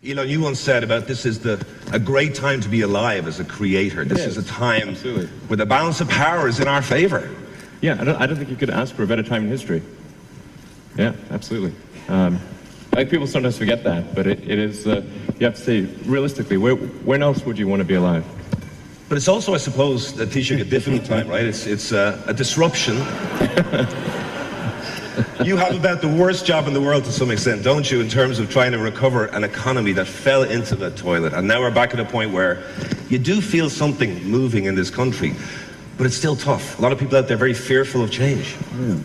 Elon, you once said about this is a great time to be alive as a creator. This is a time absolutely. where the balance of power is in our favor. Yeah, I don't think you could ask for a better time in history. Yeah, absolutely. I think people sometimes forget that, but it is, you have to say, realistically, when else would you want to be alive? But it's also, I suppose, Taoiseach, a difficult time, right? It's a disruption. You have about the worst job in the world to some extent, don't you, in terms of trying to recover an economy that fell into the toilet. And now we're back at a point where you do feel something moving in this country, but it's still tough. A lot of people out there are very fearful of change. Yeah.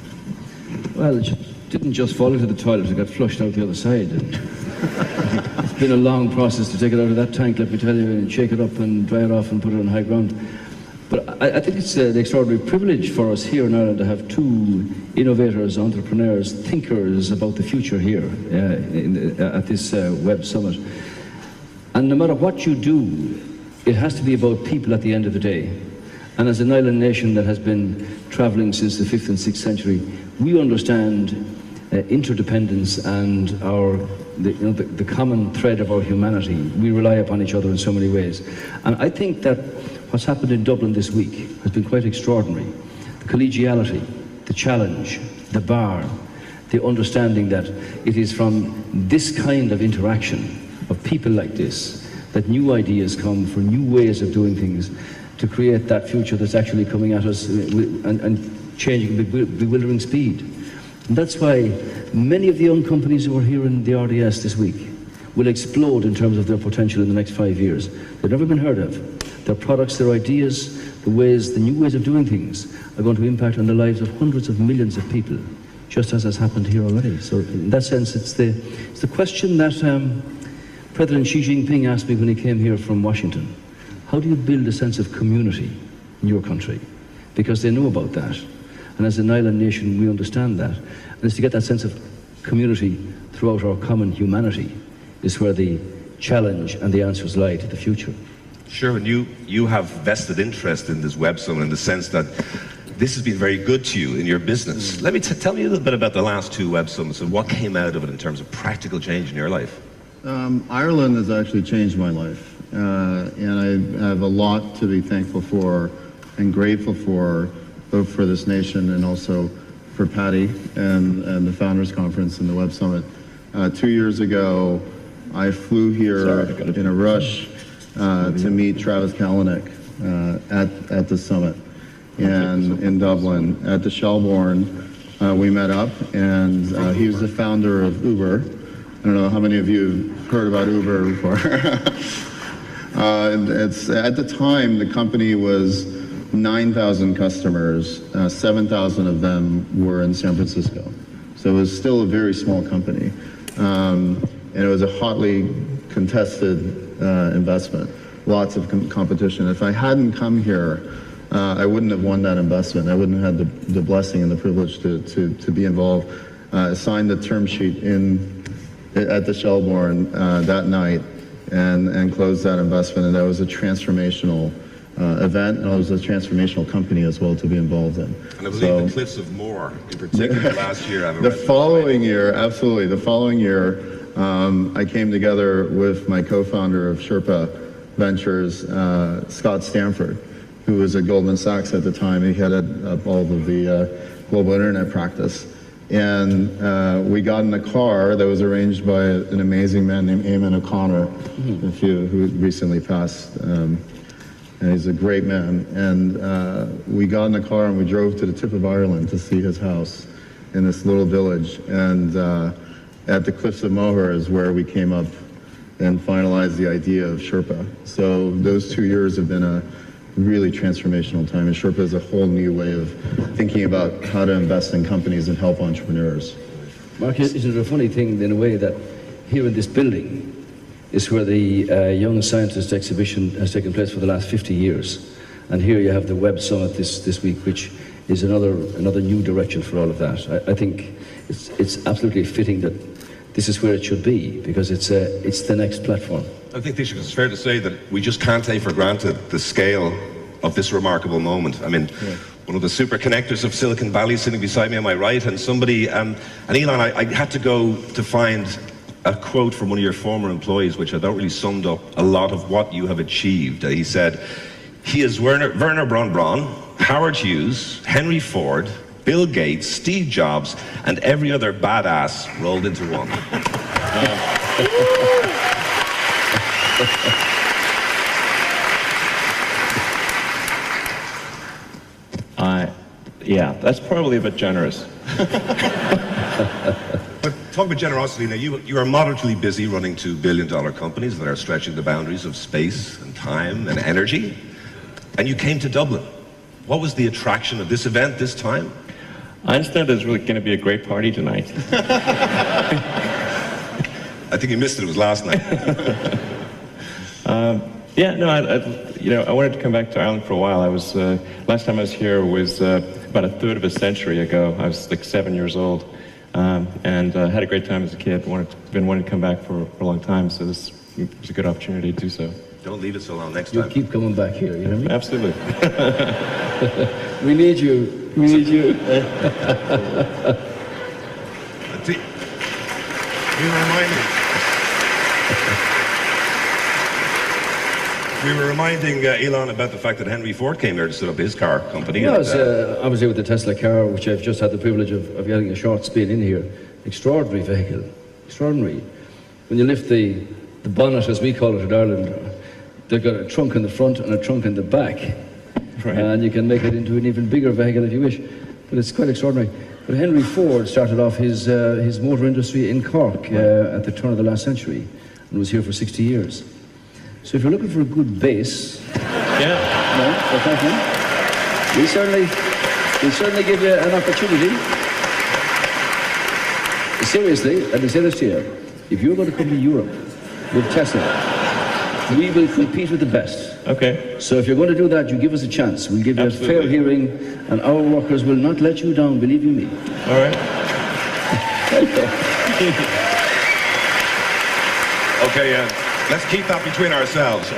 Well, it didn't just fall into the toilet, it got flushed out the other side. It's been a long process to take it out of that tank, let me tell you, and shake it up and dry it off and put it on high ground. But I think it's an extraordinary privilege for us here in Ireland to have two innovators, entrepreneurs, thinkers about the future here at this Web Summit. And no matter what you do, it has to be about people at the end of the day. And as an island nation that has been traveling since the 5th and 6th century, we understand interdependence and the common thread of our humanity. We rely upon each other in so many ways. And I think that what's happened in Dublin this week has been quite extraordinary. The collegiality, the challenge, the bar, the understanding that it is from this kind of interaction of people like this that new ideas come for new ways of doing things to create that future that's actually coming at us and changing with bewildering speed. And that's why many of the young companies who are here in the RDS this week will explode in terms of their potential in the next 5 years. They've never been heard of. Their products, their ideas, the new ways of doing things are going to impact on the lives of hundreds of millions of people, just as has happened here already. So in that sense, it's the question that President Xi Jinping asked me when he came here from Washington. How do you build a sense of community in your country? Because they know about that. And as an island nation, we understand that. And it's to get that sense of community throughout our common humanity is where the challenge and the answers lie to the future. Sure, and you have vested interest in this Web Summit in the sense that this has been very good to you in your business. Let me tell me a little bit about the last two Web Summits and what came out of it in terms of practical change in your life. Ireland has actually changed my life, and I have a lot to be thankful for and grateful for, both for this nation and also for Patty and the Founders Conference and the Web Summit. 2 years ago, I flew here in a rush to meet Travis Kalanick at the summit and in Dublin at the Shelbourne. We met up, and he was the founder of Uber. I don't know how many of you have heard about Uber before. At the time, the company was 9,000 customers, 7,000 of them were in San Francisco. So it was still a very small company. And it was a hotly contested investment, lots of competition. If I hadn't come here, I wouldn't have won that investment. I wouldn't have had the blessing and the privilege to be involved. I signed the term sheet at the Shelbourne that night and closed that investment, and that was a transformational event, and it was a transformational company as well to be involved in. And I believe the Cliffs of Moher, in particular, last year. The following year, absolutely, the following year, I came together with my co-founder of Sherpa Ventures, Scott Stanford, who was at Goldman Sachs at the time. He headed up all of the global internet practice. And we got in a car that was arranged by an amazing man named Eamon O'Connor, who recently passed. And he's a great man. And we got in the car and we drove to the tip of Ireland to see his house in this little village. And at the Cliffs of Moher is where we came up and finalized the idea of Sherpa. So those 2 years have been a really transformational time. And Sherpa is a whole new way of thinking about how to invest in companies and help entrepreneurs. Mark, isn't it a funny thing in a way that here in this building is where the Young Scientist exhibition has taken place for the last 50 years. And here you have the Web Summit this week, which is another new direction for all of that. I think it's absolutely fitting that this is where it should be, because it's the next platform. I think it's fair to say that we just can't take for granted the scale of this remarkable moment. I mean, one of the super connectors of Silicon Valley sitting beside me on my right, and somebody, and Elon, I had to go to find a quote from one of your former employees, which I thought really summed up a lot of what you have achieved. He said, he is Werner Braun Braun, Howard Hughes, Henry Ford, Bill Gates, Steve Jobs, and every other badass rolled into one. Yeah, that's probably a bit generous. But talk about generosity now. You are moderately busy running $2 billion companies that are stretching the boundaries of space and time and energy. And you came to Dublin. What was the attraction of this event this time? I understand there's really going to be a great party tonight. I think you missed it. It was last night. Yeah, no, I wanted to come back to Ireland for a while. Last time I was here was about a third of a century ago. I was like 7 years old, and had a great time as a kid. Been wanting to come back for a long time, so this was a good opportunity to do so. Don't leave it so long next You'll time. keep coming back here, you know what I mean? Absolutely. We need you. We need you. We were reminding Elon about the fact that Henry Ford came here to set up his car company. Yeah, I was here with the Tesla car, which I've just had the privilege of getting a short spin in here. Extraordinary vehicle. Extraordinary. When you lift the bonnet, as we call it in Ireland, they've got a trunk in the front and a trunk in the back. Right. And you can make it into an even bigger vehicle if you wish. But it's quite extraordinary. But Henry Ford started off his motor industry in Cork at the turn of the last century and was here for 60 years. So if you're looking for a good base, thank you. We certainly give you an opportunity. Seriously, let me say this to you. If you're going to come to Europe with Tesla, we will compete with the best. Okay. So if you're going to do that, you give us a chance. We'll give you Absolutely. a fair hearing, and our workers will not let you down, believe you me. All right. Okay, let's keep that between ourselves.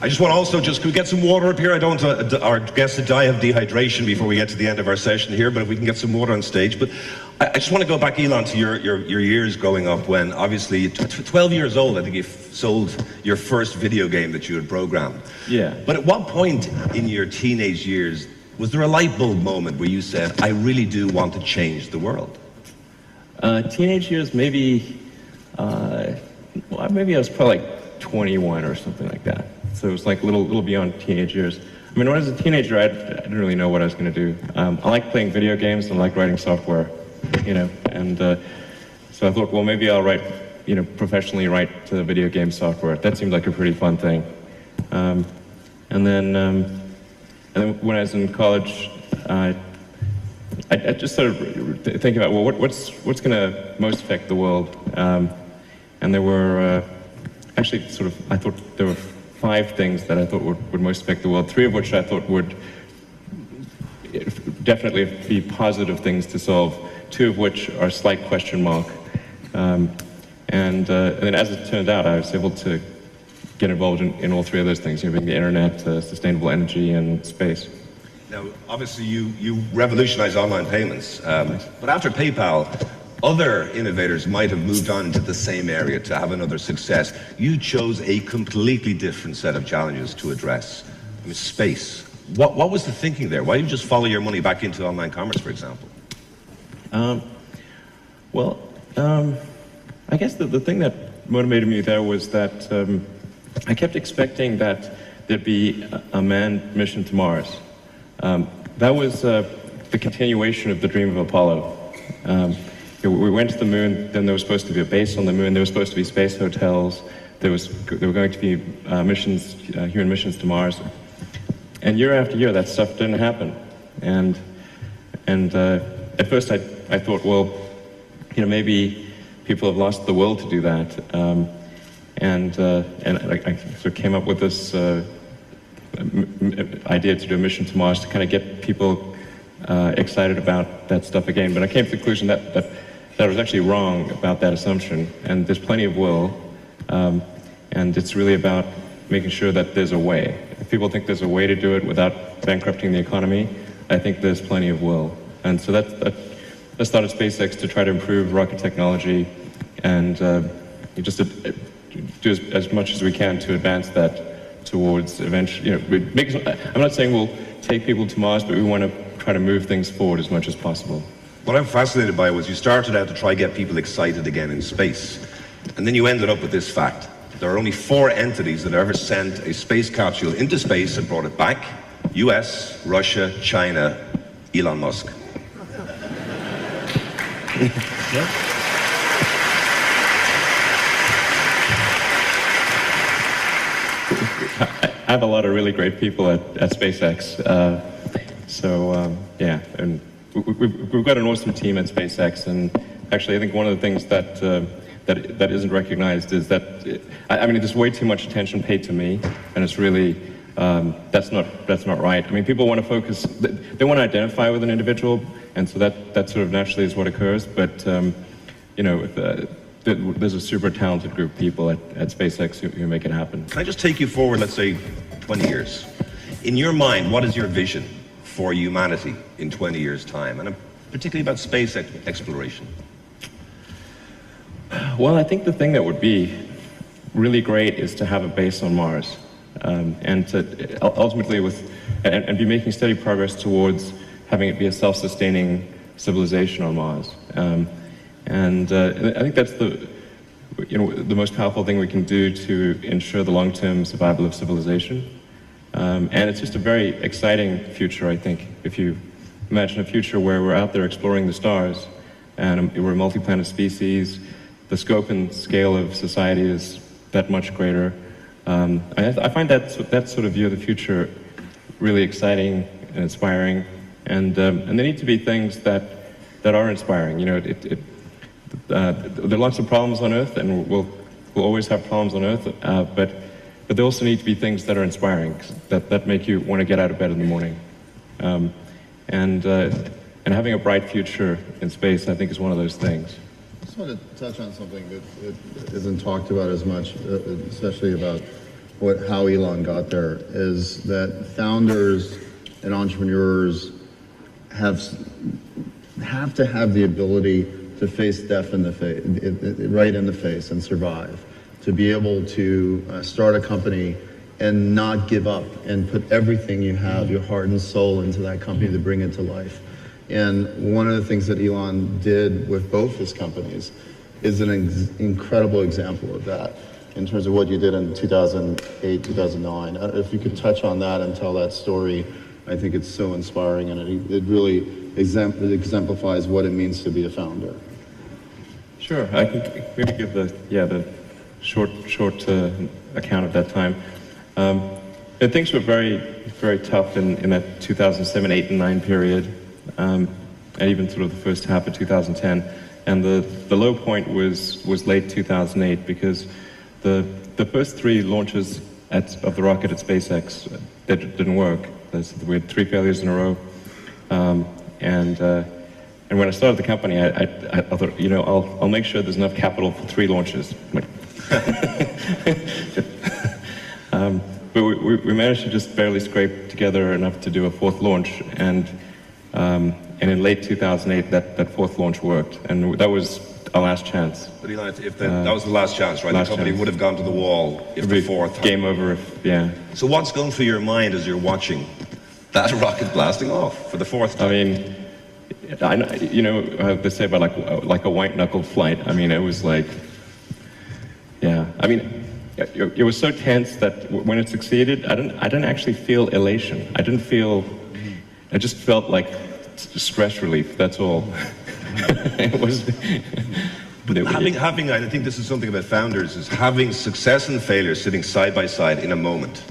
I just want to also could we get some water up here? I don't want our guests to die of dehydration before we get to the end of our session here, but if we can get some water on stage. But I just want to go back, Elon, to your years growing up when, obviously, 12 years old, I think you sold your first video game that you had programmed. Yeah. But at what point in your teenage years was there a light bulb moment where you said, I really do want to change the world? Teenage years, maybe I was probably like 21 or something like that. So it was like a little beyond teenage years. I mean, when I was a teenager, I didn't really know what I was going to do. I like playing video games and I like writing software, and so I thought, well, maybe I'll professionally write video game software. That seemed like a pretty fun thing. And then when I was in college, I just started thinking about, well, what's going to most affect the world? And there were actually I thought there were 5 things that I thought would most affect the world, 3 of which I thought would definitely be positive things to solve, 2 of which are slight question mark. And then as it turned out, I was able to get involved in all 3 of those things, being the internet, sustainable energy, and space. Now, obviously, you revolutionized online payments, but after PayPal, other innovators might have moved on into the same area to have another success. You chose a completely different set of challenges to address. I mean, space. What was the thinking there? Why didn't you just follow your money back into online commerce, for example? I guess the thing that motivated me there was that I kept expecting that there'd be a manned mission to Mars. That was the continuation of the dream of Apollo. We went to the moon, then there was supposed to be a base on the moon, there were supposed to be space hotels, there were going to be human missions to Mars. And year after year, that stuff didn't happen. And at first I thought, well, maybe people have lost the will to do that. And I sort of came up with this idea to do a mission to Mars to kind of get people excited about that stuff again. But I came to the conclusion that I was actually wrong about that assumption. And there's plenty of will, and it's really about making sure that there's a way. If people think there's a way to do it without bankrupting the economy, I think there's plenty of will. And so that started SpaceX to try to improve rocket technology and you just do as much as we can to advance that towards eventually, I'm not saying we'll take people to Mars, but we want to try to move things forward as much as possible. What I'm fascinated by was you started out to try to get people excited again in space, and then you ended up with this fact. There are only 4 entities that ever sent a space capsule into space and brought it back: US, Russia, China, Elon Musk. I have a lot of really great people at SpaceX. Yeah, and we've got an awesome team at SpaceX, and actually I think one of the things that isn't recognized is that, there's way too much attention paid to me, and it's really, that's not right. I mean, people want to focus, they want to identify with an individual, and so that sort of naturally is what occurs, but, there's a super talented group of people at SpaceX who make it happen. Can I just take you forward, let's say, 20 years? In your mind, what is your vision for humanity in 20 years' time, and particularly about space exploration? Well, I think the thing that would be really great is to have a base on Mars, and to ultimately and be making steady progress towards having it be a self-sustaining civilization on Mars. I think that's the most powerful thing we can do to ensure the long-term survival of civilization. And it's just a very exciting future, I think, if you imagine a future where we're out there exploring the stars, and we're a multi-planet species. The scope and scale of society is that much greater. I find that sort of view of the future really exciting and inspiring, and there need to be things that are inspiring. There are lots of problems on Earth, and we'll always have problems on Earth, but there also need to be things that are inspiring, that make you want to get out of bed in the morning. And having a bright future in space, I think, is one of those things. I just want to touch on something that isn't talked about as much, especially about how Elon got there, is that founders and entrepreneurs have to have the ability to face death right in the face and survive, to be able to start a company and not give up and put everything you have, your heart and soul, into that company to bring it to life. And one of the things that Elon did with both his companies is an incredible example of that in terms of what you did in 2008, 2009. If you could touch on that and tell that story, I think it's so inspiring, and it really exemplifies what it means to be a founder. Sure, I can maybe give the short account of that time. Things were very, very tough in that 2007, 8, and 9 period, and even sort of the first half of 2010. And the low point was late 2008, because the first 3 launches of the rocket at SpaceX that didn't work. We had 3 failures in a row, and when I started the company, I thought, I'll make sure there's enough capital for 3 launches. But we managed to just barely scrape together enough to do a 4th launch, and in late 2008, that 4th launch worked, and that was our last chance. But Elon, that was the last chance, right? The company would have gone to the wall if the 4th. Game over, yeah. So what's going through your mind as you're watching that rocket blasting off for the 4th time? I mean, they say about like a white-knuckled flight. I mean, it was like, yeah. I mean, it was so tense that when it succeeded, I didn't actually feel elation. I just felt like stress relief. That's all. It was. But having, I think this is something about founders, is having success and failure sitting side by side in a moment.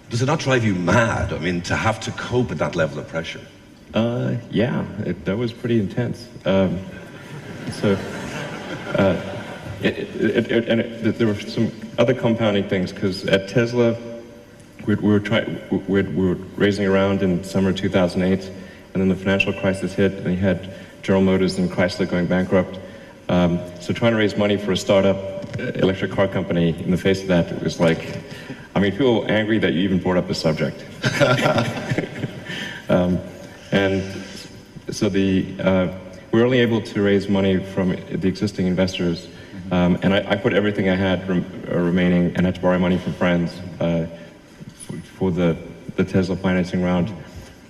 Does it not drive you mad? I mean, to have to cope at that level of pressure. Yeah, that was pretty intense. There were some other compounding things, because at Tesla, we were raising around in summer 2008, and then the financial crisis hit, and you had General Motors and Chrysler going bankrupt. So trying to raise money for a startup electric car company in the face of that, it was like, I mean, people were angry that you even brought up the subject. And so we were only able to raise money from the existing investors And I put everything I had remaining and had to borrow money from friends for the Tesla financing round.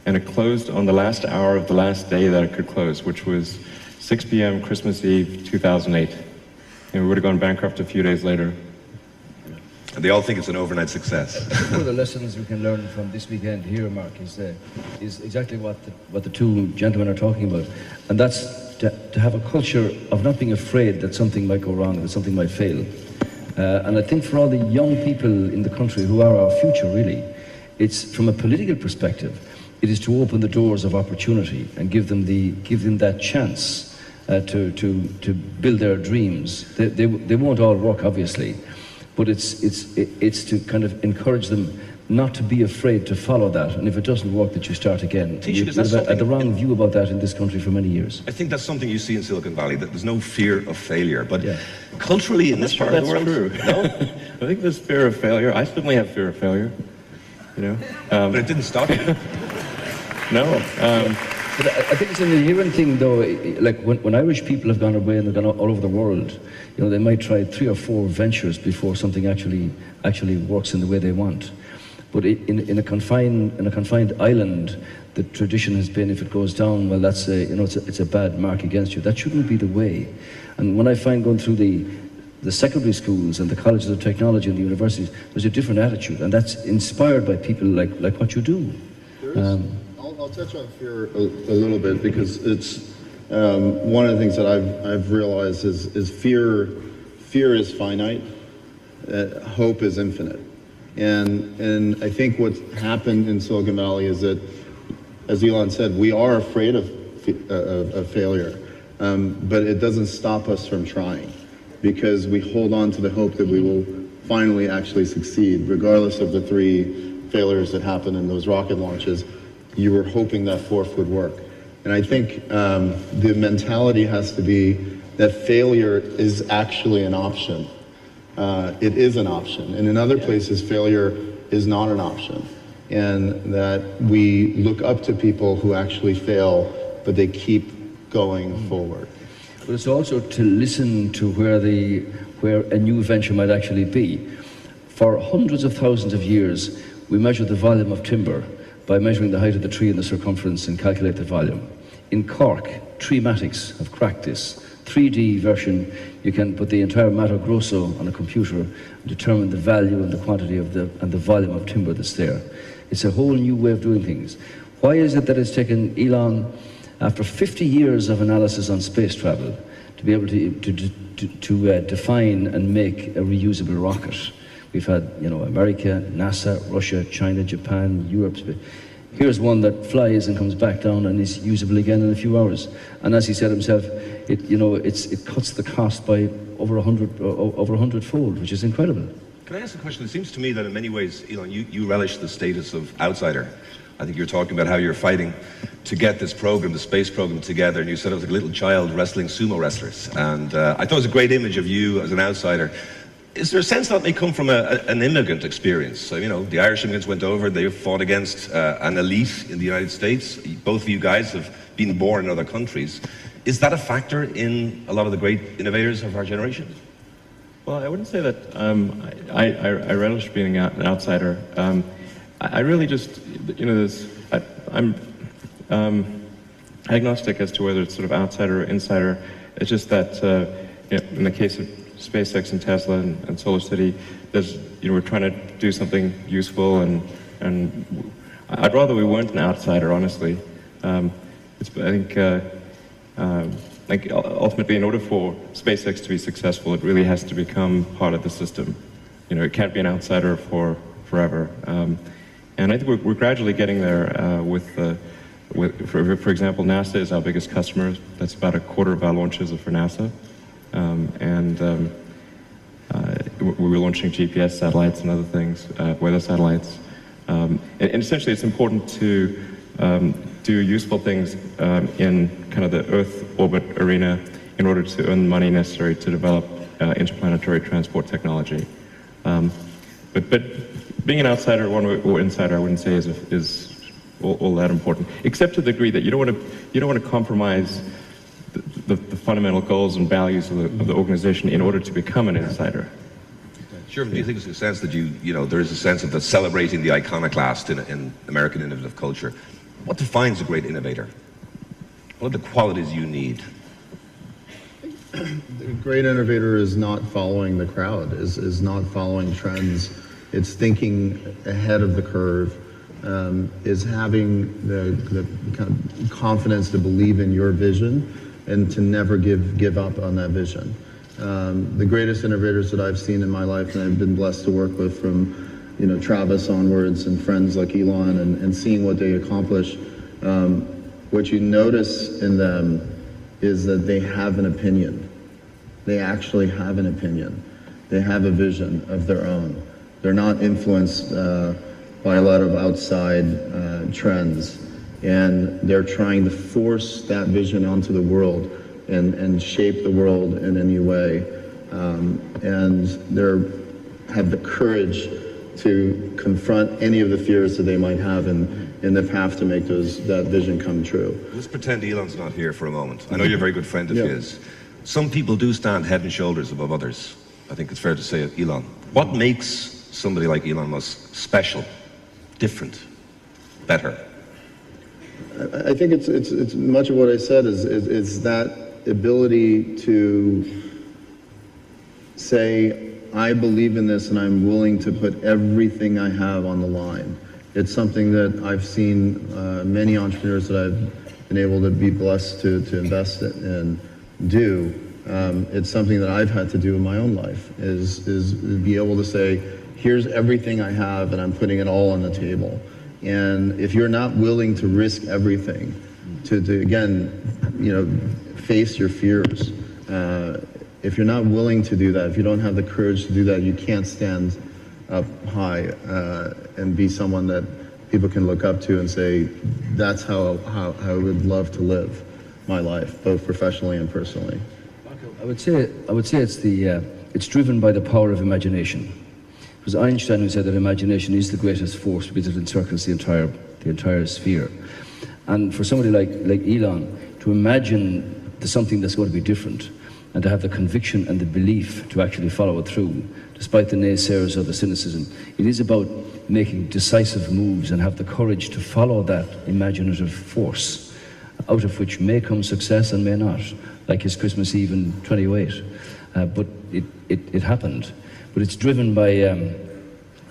And it closed on the last hour of the last day that it could close, which was 6 p.m. Christmas Eve, 2008. And we would have gone bankrupt a few days later. And they all think it's an overnight success. One of the lessons we can learn from this weekend here, Mark, is exactly what the two gentlemen are talking about. And that's to have a culture of not being afraid that something might go wrong, that something might fail. And I think for all the young people in the country who are our future, really, it's from a political perspective, it is to open the doors of opportunity and give them that chance to build their dreams. They won't all work, obviously, but it's to kind of encourage them not to be afraid to follow that, and if it doesn't work, that you start again. We've had the wrong view about that in this country for many years. I think that's something you see in Silicon Valley, that there's no fear of failure. But culturally, in this part of the world, true. No? I think there's fear of failure. I certainly have fear of failure. You know, But it didn't stop you. no. But I think it's an inherent thing, though. Like when Irish people have gone away and they've gone all over the world, you know, they might try 3 or 4 ventures before something actually works in the way they want. But in a confined island, the tradition has been, if it goes down, well, that's it's a bad mark against you. That shouldn't be the way. And when I find going through the secondary schools and the colleges of technology and the universities, there's a different attitude, and that's inspired by people like what you do. I'll touch on fear a little bit, because it's one of the things that I've realized is fear is finite, hope is infinite. And I think what's happened in Silicon Valley is that, as Elon said, we are afraid of failure, but it doesn't stop us from trying, because we hold on to the hope that we will finally actually succeed, regardless of the 3 failures that happened in those rocket launches. You were hoping that 4th would work. And I think the mentality has to be that failure is actually an option. It is an option. And in other places, failure is not an option. And that we look up to people who actually fail, but they keep going forward. But it's also to listen to where a new venture might actually be. For hundreds of thousands of years, we measure the volume of timber by measuring the height of the tree and the circumference and calculate the volume. In Cork, Treematics have cracked this 3D version. You can put the entire Mato Grosso on a computer and determine the value and the quantity of and the volume of timber that's there. It's a whole new way of doing things. Why is it that it's taken Elon, after 50 years of analysis on space travel, to be able to define and make a reusable rocket? We've had, America, NASA, Russia, China, Japan, Europe. Here's one that flies and comes back down and is usable again in a few hours. And as he said himself, it cuts the cost by over 100-fold, which is incredible. Can I ask a question? It seems to me that in many ways, Elon, you relish the status of outsider. I think you're talking about how you're fighting to get this program, the space program, together, and you said it was like a little child wrestling sumo wrestlers. And I thought it was a great image of you as an outsider. Is there a sense that may come from an immigrant experience? So, the Irish immigrants went over, they fought against an elite in the United States. Both of you guys have been born in other countries. Is that a factor in a lot of the great innovators of our generation? Well, I wouldn't say that I relish being an outsider. I really just, I'm agnostic as to whether it's sort of outsider or insider. It's just that, in the case of SpaceX and Tesla and Solar City, we're trying to do something useful, and I'd rather we weren't an outsider, honestly. I think ultimately, in order for SpaceX to be successful, it really has to become part of the system. It can't be an outsider for forever. And I think we're gradually getting there for example, NASA is our biggest customer. That's about a quarter of our launches are for NASA. We were launching GPS satellites and other things, weather satellites. And essentially, it's important to do useful things in kind of the Earth orbit arena in order to earn the money necessary to develop interplanetary transport technology. But being an outsider or insider, I wouldn't say is all that important, except to the degree that you don't want to compromise the fundamental goals and values of the organization in order to become an insider. Sure, do you think there's a sense that there is a sense of the celebrating the iconoclast in American innovative culture? What defines a great innovator? What are the qualities you need? A great innovator is not following the crowd, is not following trends. It's thinking ahead of the curve, is having the kind of confidence to believe in your vision and to never give up on that vision. The greatest innovators that I've seen in my life, and I've been blessed to work with from Travis onwards and friends like Elon and seeing what they accomplish, what you notice in them is that they have an opinion. They actually have an opinion. They have a vision of their own. They're not influenced by a lot of outside trends, and they're trying to force that vision onto the world and shape the world in a new way. And they have the courage to confront any of the fears that they might have in the path to make that vision come true. Let's pretend Elon's not here for a moment. I know you're a very good friend of his. Some people do stand head and shoulders above others. I think it's fair to say it, Elon. What makes somebody like Elon Musk special, different, better? I think it's much of what I said is that ability to say, I believe in this and I'm willing to put everything I have on the line. It's something that I've seen many entrepreneurs that I've been able to be blessed to invest in do. It's something that I've had to do in my own life, is be able to say, here's everything I have and I'm putting it all on the table. And if you're not willing to risk everything, to again, face your fears, if you're not willing to do that, if you don't have the courage to do that, you can't stand up high and be someone that people can look up to and say, that's how I would love to live my life, both professionally and personally. I would say it's driven by the power of imagination. It was Einstein who said that imagination is the greatest force because it encircles the entire sphere. And for somebody like Elon, to imagine something that's going to be different, and to have the conviction and the belief to actually follow it through, despite the naysayers or the cynicism. It is about making decisive moves and have the courage to follow that imaginative force, out of which may come success and may not, like his Christmas Eve in 28. But it happened. But it's driven by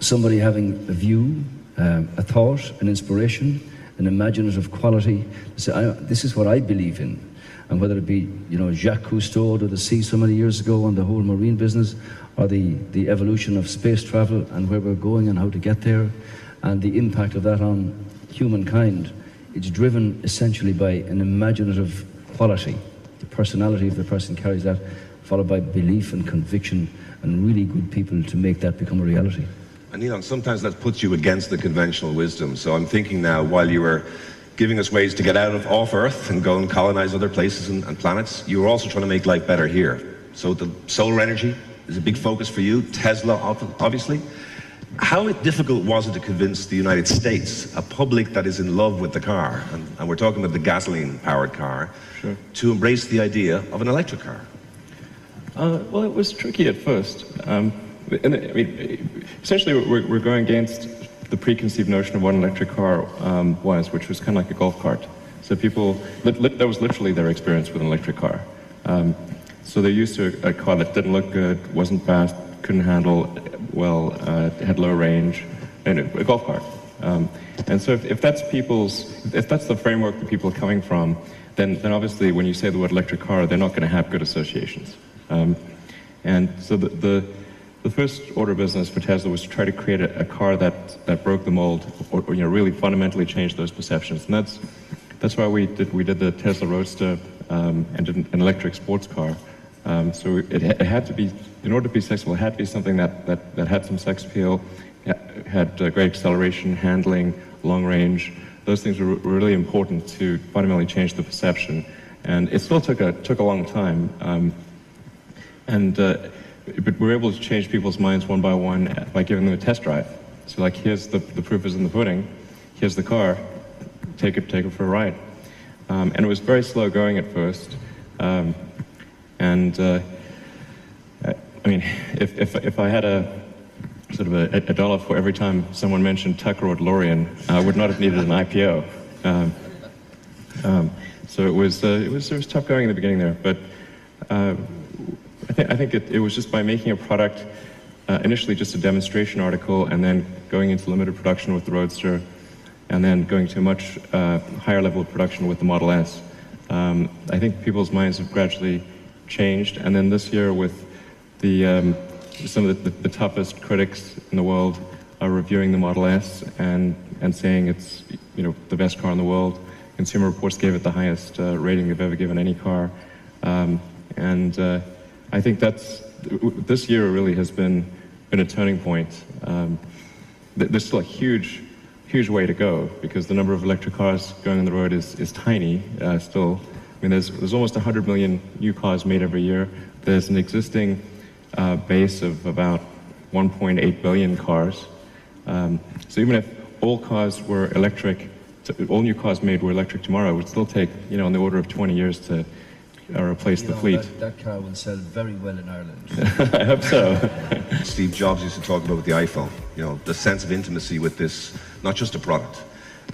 somebody having a view, a thought, an inspiration, an imaginative quality. To say, this is what I believe in. And whether it be, Jacques Cousteau to the sea so many years ago on the whole marine business, or the evolution of space travel and where we're going and how to get there, and the impact of that on humankind, it's driven essentially by an imaginative quality. The personality of the person carries that, followed by belief and conviction and really good people to make that become a reality. And Elon, sometimes that puts you against the conventional wisdom. So I'm thinking now, while you were giving us ways to get off Earth and go and colonize other places and planets, you were also trying to make life better here. So the solar energy is a big focus for you, Tesla obviously. How difficult was it to convince the United States, a public that is in love with the car, and we're talking about the gasoline-powered car, sure, to embrace the idea of an electric car? Well, it was tricky at first. Essentially we're going against the preconceived notion of what an electric car was, which was kind of like a golf cart. So people, that was literally their experience with an electric car. So they're used to a car that didn't look good, wasn't fast, couldn't handle well, had low range, and a golf cart. And so if that's the framework that people are coming from, then obviously when you say the word electric car, they're not going to have good associations. And so the first order of business for Tesla was to try to create a car that broke the mold, or really fundamentally changed those perceptions. And that's why we did the Tesla Roadster and did an electric sports car. So it had to be, in order to be successful, it had to be something that had some sex appeal, had great acceleration, handling, long range. Those things were really important to fundamentally change the perception. And it still took a long time. But we're able to change people's minds one by one by giving them a test drive. So like, here's the proof is in the pudding, here's the car, take it for a ride. And it was very slow going at first. I mean, if I had a sort of a dollar for every time someone mentioned Tucker or DeLorean, I would not have needed an IPO. So it was tough going in the beginning there, but I think it was just by making a product, initially just a demonstration article, and then going into limited production with the Roadster, and then going to a much higher level of production with the Model S. I think people's minds have gradually changed, and then this year with some of the toughest critics in the world are reviewing the Model S and saying it's the best car in the world. Consumer Reports gave it the highest rating they've ever given any car, I think this year really has been a turning point. There's still a huge way to go because the number of electric cars going on the road is tiny still. I mean, there's almost 100 million new cars made every year. There's an existing base of about 1.8 billion cars. So even if all cars were electric, all new cars made were electric tomorrow, it would still take, on the order of 20 years to replace the fleet. That car will sell very well in Ireland. I hope so. Steve Jobs used to talk about with the iPhone, the sense of intimacy with this, not just a product.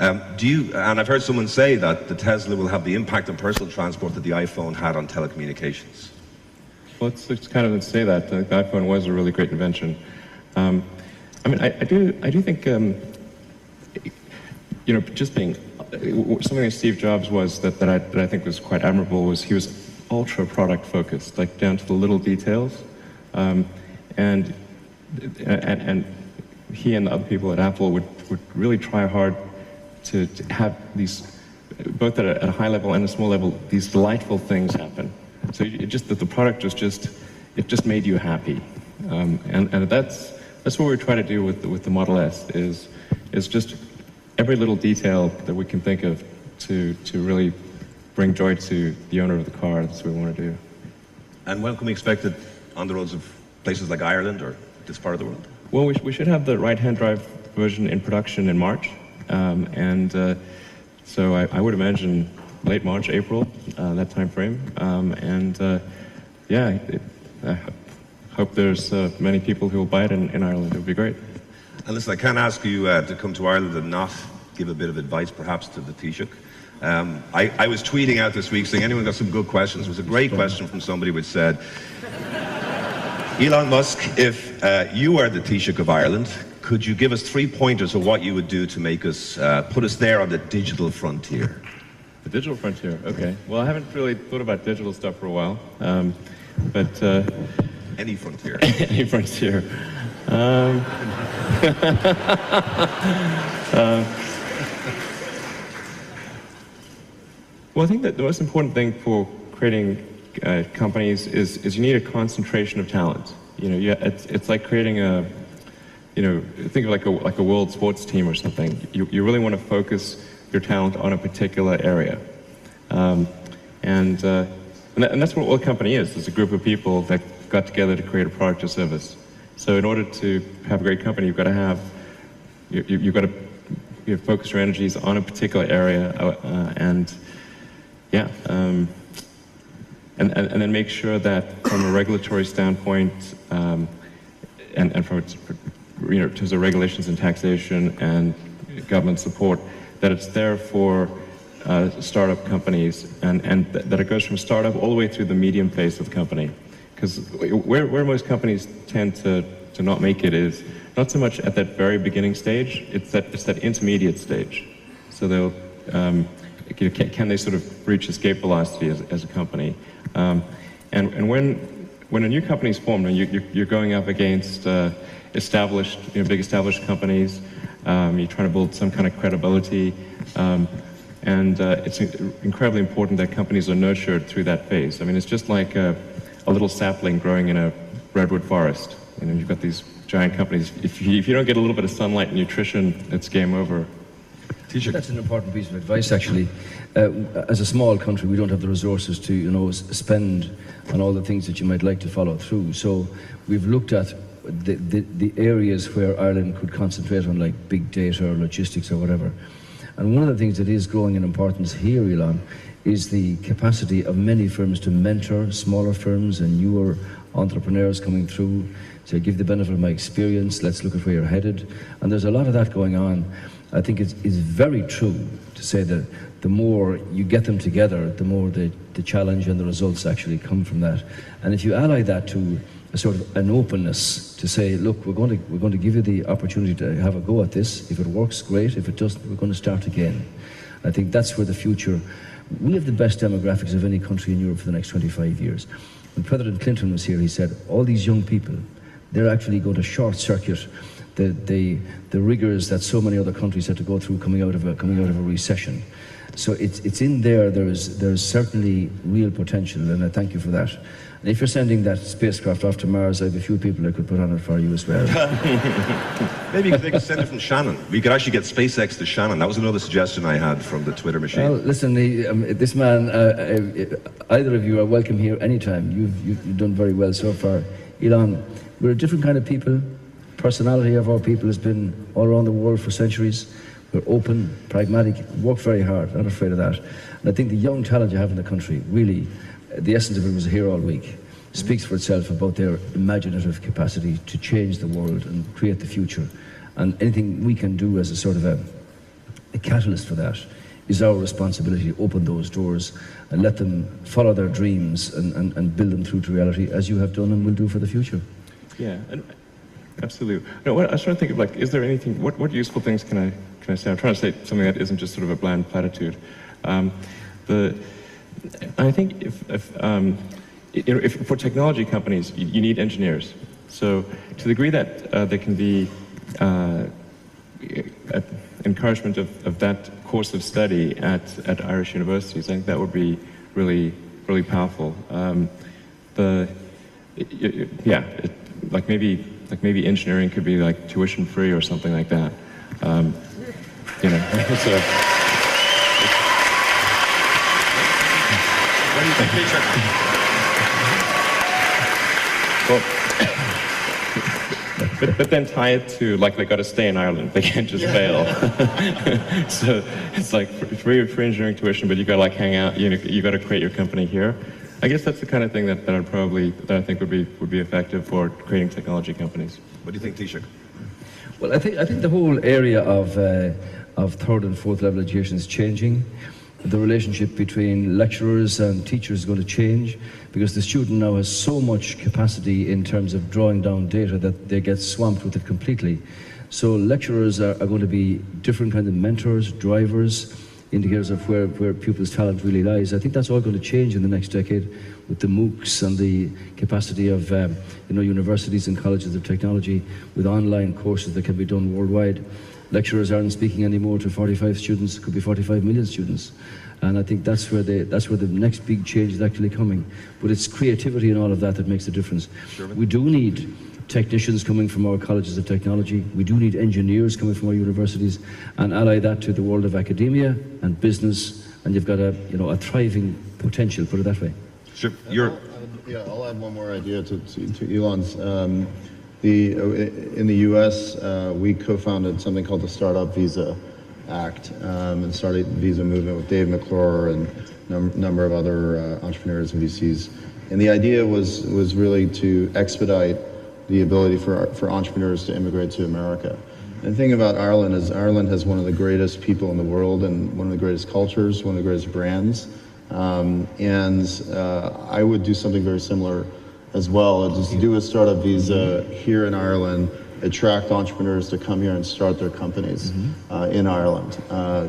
And I've heard someone say that the Tesla will have the impact on personal transport that the iPhone had on telecommunications. Well, it's kind of to say that. The iPhone was a really great invention. I do think, just being, something that Steve Jobs was that I think was quite admirable was he was ultra product focused, like down to the little details. And he and the other people at Apple would really try hard to have these, both at a high level and a small level, these delightful things happen. So the product was it just made you happy. And that's what we try to do with the Model S is just every little detail that we can think of to really bring joy to the owner of the car. That's what we want to do. And when can we expect it on the roads of places like Ireland or this part of the world? Well, we should have the right-hand drive version in production in March. So I would imagine late March, April, that time frame. I hope there's many people who will buy it in Ireland. It would be great. And listen, I can't ask you to come to Ireland and not give a bit of advice, perhaps, to the Taoiseach. I was tweeting out this week saying, anyone got some good questions? It was a great question from somebody which said, Elon Musk, if you were the Taoiseach of Ireland, could you give us 3 pointers of what you would do to make us, put us there on the digital frontier? The digital frontier, okay. Well, I haven't really thought about digital stuff for a while, but... Any frontier. Any frontier. Well, I think that the most important thing for creating companies is you need a concentration of talent. It's like creating a, think of like a world sports team or something. You really want to focus your talent on a particular area, and that's what a company is. It's a group of people that got together to create a product or service. So in order to have a great company, you've got to have, you've got to focus your energies on a particular area, and then make sure that from a regulatory standpoint, and from in terms of regulations and taxation and government support, that it's there for startup companies, and that it goes from startup all the way through the medium phase of the company. Because where most companies tend to not make it is not so much at that very beginning stage, it's that intermediate stage. So they'll, can they sort of reach escape velocity as a company? And when a new company is formed, and you're going up against established, big established companies, you're trying to build some kind of credibility, and it's incredibly important that companies are nurtured through that phase. I mean, it's just like a little sapling growing in a redwood forest. You've got these giant companies. If you don't get a little bit of sunlight and nutrition, it's game over. That's an important piece of advice, actually. As a small country, we don't have the resources to, spend on all the things that you might like to follow through. So we've looked at the areas where Ireland could concentrate on, like big data or logistics or whatever. And one of the things that is growing in importance here, Elon, is the capacity of many firms to mentor smaller firms and newer entrepreneurs coming through, to give the benefit of my experience, let's look at where you're headed. And there's a lot of that going on. I think it's very true to say that the more you get them together, the more the challenge and the results actually come from that. And if you ally that to a sort of an openness to say, look, we're going to give you the opportunity to have a go at this. If it works, great. If it doesn't, we're going to start again. I think that's where the future. We have the best demographics of any country in Europe for the next 25 years. When President Clinton was here, he said, all these young people, they're actually going to short circuit the rigors that so many other countries had to go through coming out of a recession. So it's in there. There's certainly real potential, and I thank you for that. And if you're sending that spacecraft off to Mars, I have a few people I could put on it for you as well. Maybe they could send it from Shannon. We could actually get SpaceX to Shannon. That was another suggestion I had from the Twitter machine. Well, listen, this man, either of you are welcome here anytime. You've done very well so far. Elon, we're a different kind of people. Personality of our people has been all around the world for centuries. We're open, pragmatic, work very hard, not afraid of that. And I think the young talent you have in the country, really, the essence of it was here all week, speaks for itself about their imaginative capacity to change the world and create the future. And anything we can do as a sort of a catalyst for that is our responsibility to open those doors and let them follow their dreams and build them through to reality, as you have done and will do for the future. Yeah, absolutely. No, I was trying to think of, like, is there anything, what useful things can I say? I'm trying to say something that isn't just sort of a bland platitude. I think if for technology companies, you need engineers. So to the degree that there can be encouragement of that course of study at Irish universities, I think that would be really, really powerful. Like maybe engineering could be like tuition free or something like that. So. What do you think, Peter? Well, but then tie it to, like, they got to stay in Ireland. They can't just fail. So it's like free engineering tuition, but you got to, like, hang out. You got to create your company here. I guess that's the kind of thing that I think would be effective for creating technology companies. What do you think, Taoiseach? Well, I think the whole area of third and fourth level education is changing. The relationship between lecturers and teachers is going to change because the student now has so much capacity in terms of drawing down data that they get swamped with it completely. So lecturers are going to be different kinds of mentors, drivers, indicators of where pupils' talent really lies. I think that's all going to change in the next decade with the MOOCs and the capacity of universities and colleges of technology with online courses that can be done worldwide. Lecturers aren't speaking anymore to 45 students, it could be 45 million students. And I think that's where the next big change is actually coming. But it's creativity and all of that makes the difference. Sure. We do need technicians coming from our colleges of technology. We do need engineers coming from our universities, and ally that to the world of academia and business, and you've got a thriving potential, put it that way. Sure. I'll add one more idea to Elon's. In the U.S., we co-founded something called the Startup Visa Act and started the visa movement with Dave McClure and a number of other entrepreneurs and VCs. And the idea was really to expedite the ability for entrepreneurs to immigrate to America. And the thing about Ireland is Ireland has one of the greatest people in the world and one of the greatest cultures, one of the greatest brands. I would do something very similar as well, just do a startup visa here in Ireland, attract entrepreneurs to come here and start their companies in Ireland,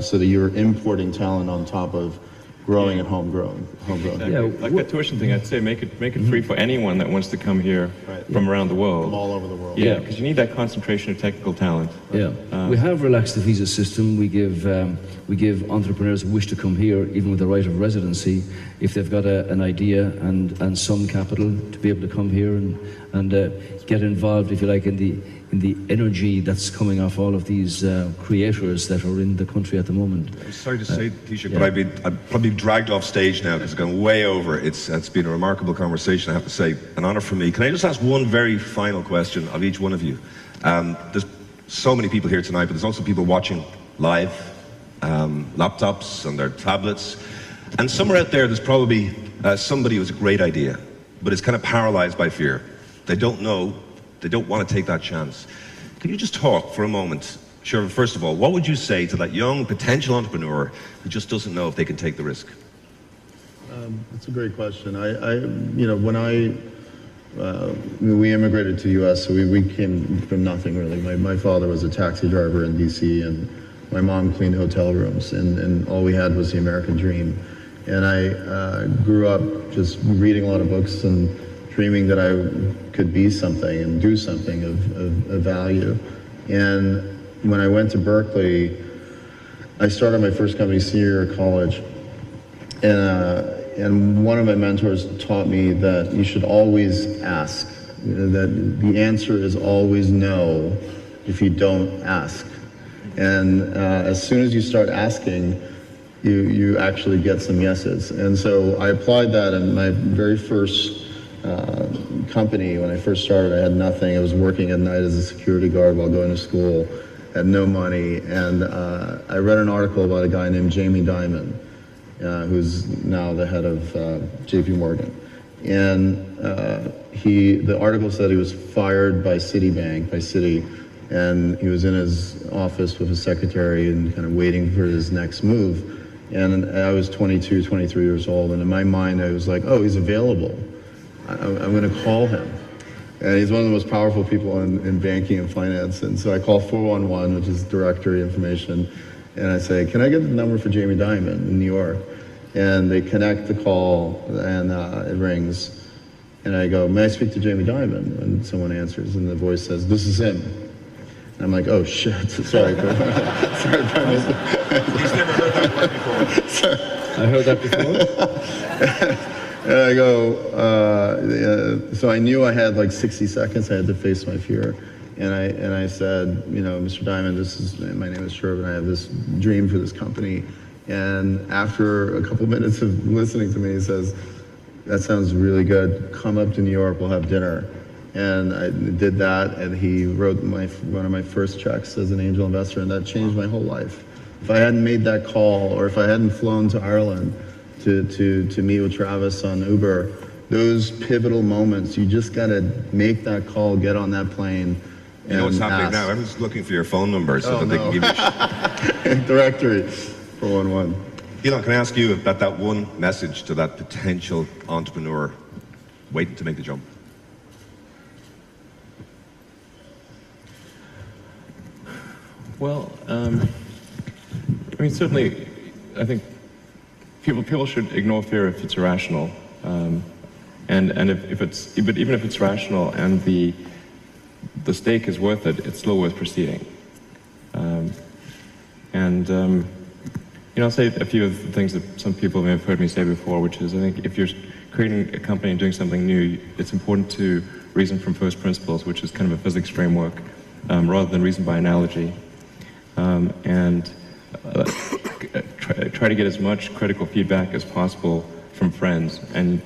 so that you're importing talent on top of growing and homegrown. Exactly. Yeah, like that tuition thing, I'd say make it free for anyone that wants to come here from around the world. From all over the world. Yeah, because you need that concentration of technical talent. Yeah, we have relaxed the visa system. We give entrepreneurs who wish to come here, even with the right of residency, if they've got an idea and some capital, to be able to come here and get involved, if you like, in the energy that's coming off all of these creators that are in the country at the moment. I'm sorry to say, Taoiseach, but I'd probably be dragged off stage now because it's gone way over. It's been a remarkable conversation, I have to say. An honour for me. Can I just ask one very final question of each one of you? There's so many people here tonight, but there's also people watching live, laptops and their tablets. And somewhere out there's probably somebody who's a great idea, but is kind of paralyzed by fear. They don't know, they don't want to take that chance. Can you just talk for a moment, Shervin, first of all, what would you say to that young potential entrepreneur who just doesn't know if they can take the risk? That's a great question. We immigrated to the U.S., so we came from nothing really. My father was a taxi driver in D.C. and my mom cleaned hotel rooms, and all we had was the American dream. And I grew up just reading a lot of books and dreaming that I could be something and do something of value. And when I went to Berkeley, I started my first company senior year of college, and one of my mentors taught me that you should always ask, that the answer is always no if you don't ask. And as soon as you start asking, you actually get some yeses. And so I applied that in my very first company. When I first started, I had nothing. I was working at night as a security guard while going to school, had no money. And I read an article about a guy named Jamie Dimon, who's now the head of JP Morgan. And the article said he was fired by Citibank, by Citi, and he was in his office with his secretary and kind of waiting for his next move. And I was 22, 23 years old, and in my mind I was like, oh, he's available. I'm going to call him. And he's one of the most powerful people in banking and finance. And so I call 411, which is directory information, and I say, can I get the number for Jamie Dimon in New York? And they connect the call, and it rings. And I go, may I speak to Jamie Dimon? And someone answers, and the voice says, this is him. And I'm like, oh shit, sorry. Sorry, He's never heard that word before. I heard that before. And I go, so I knew I had like 60 seconds. I had to face my fear. And I said, Mr. Dimon, my name is Shervin. I have this dream for this company. And after a couple minutes of listening to me, he says, that sounds really good. Come up to New York, we'll have dinner. And I did that, and he wrote one of my first checks as an angel investor, and that changed my whole life. If I hadn't made that call, or if I hadn't flown to Ireland to meet with Travis on Uber, those pivotal moments, you just gotta make that call, get on that plane, and you know what's happening ask. now? Everyone's looking for your phone number so that they can give you Directory, 411. Elon, can I ask you about that one message to that potential entrepreneur waiting to make the jump? Well, certainly, I think people should ignore fear if it's irrational, but even if it's rational and the stake is worth it, it's still worth proceeding. I'll say a few of the things that some people may have heard me say before, which is I think if you're creating a company and doing something new, it's important to reason from first principles, which is kind of a physics framework, rather than reason by analogy. Try to get as much critical feedback as possible from friends, and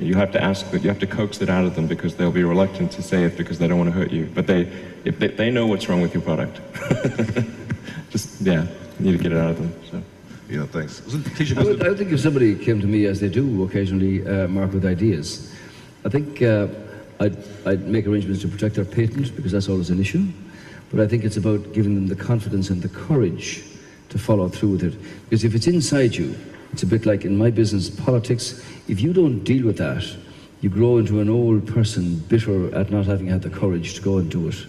you have to ask that, you have to coax it out of them, because they'll be reluctant to say it because they don't want to hurt you. But they know what's wrong with your product. You need to get it out of them. So. Thanks. I think if somebody came to me, as they do occasionally, Mark, with ideas, I think I'd make arrangements to protect their patent, because that's always an issue. But I think it's about giving them the confidence and the courage to follow through with it. Because if it's inside you, it's a bit like in my business, politics. If you don't deal with that, you grow into an old person, bitter at not having had the courage to go and do it.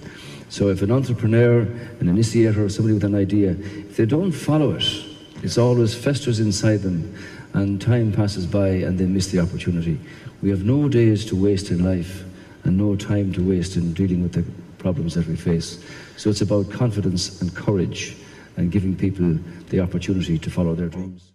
So if an entrepreneur, an initiator, or somebody with an idea, if they don't follow it, it's always festers inside them, and time passes by and they miss the opportunity. We have no days to waste in life and no time to waste in dealing with the problems that we face. So it's about confidence and courage and giving people the opportunity to follow their dreams.